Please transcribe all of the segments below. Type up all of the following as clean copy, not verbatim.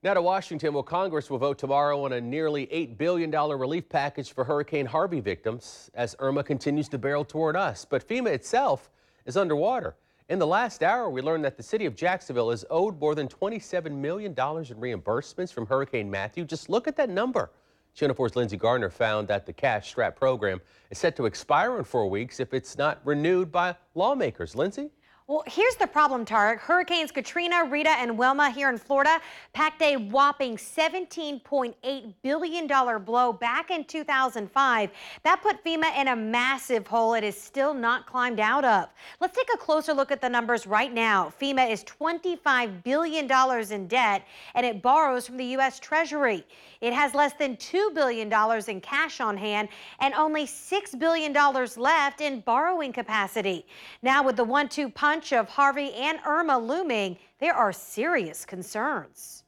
Now to Washington, well, Congress will vote tomorrow on a nearly $8 billion relief package for Hurricane Harvey victims as Irma continues to barrel toward us. But FEMA itself is underwater. In the last hour, we learned that the city of Jacksonville is owed more than $27 million in reimbursements from Hurricane Matthew. Just look at that number. Channel 4's Lindsey Gardner found that the cash strap program is set to expire in 4 weeks if it's not renewed by lawmakers. Lindsey? Well, here's the problem, Tarek. Hurricanes Katrina, Rita, and Wilma here in Florida packed a whopping $17.8 billion blow back in 2005. That put FEMA in a massive hole it is still not climbed out of. Let's take a closer look at the numbers right now. FEMA is $25 billion in debt, and it borrows from the U.S. Treasury. It has less than $2 billion in cash on hand and only $6 billion left in borrowing capacity. Now, with the 1-2 punch of Harvey and Irma looming, there are serious concerns.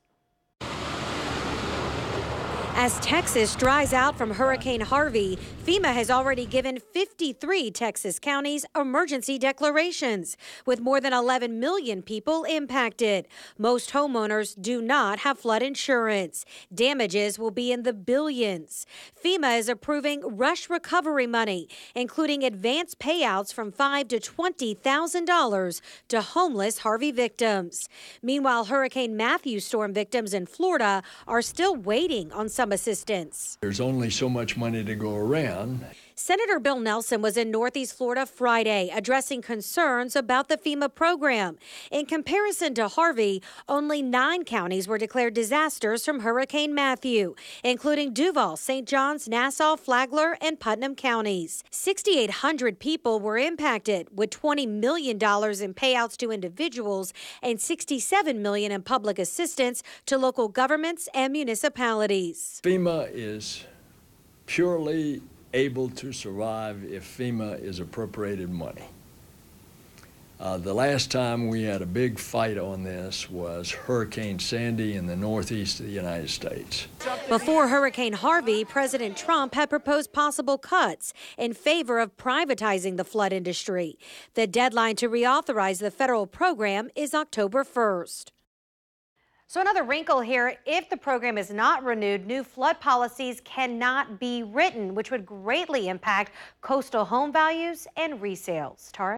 As Texas dries out from Hurricane Harvey, FEMA has already given 53 Texas counties emergency declarations, with more than 11 million people impacted. Most homeowners do not have flood insurance. Damages will be in the billions. FEMA is approving rush recovery money, including advance payouts from $5,000 to $20,000 to homeless Harvey victims. Meanwhile, Hurricane Matthew storm victims in Florida are still waiting on some assistance. There's only so much money to go around. Senator Bill Nelson was in Northeast Florida Friday addressing concerns about the FEMA program. In comparison to Harvey, only 9 counties were declared disasters from Hurricane Matthew, including Duval, St. Johns, Nassau, Flagler, and Putnam counties. 6,800 people were impacted, with $20 million in payouts to individuals and $67 million in public assistance to local governments and municipalities. FEMA is purely able to survive if FEMA is appropriated money. The last time we had a big fight on this was Hurricane Sandy in the northeast of the United States. Before Hurricane Harvey, President Trump had proposed possible cuts in favor of privatizing the flood industry. The deadline to reauthorize the federal program is October 1st. So another wrinkle here, if the program is not renewed, new flood policies cannot be written, which would greatly impact coastal home values and resales. Tara?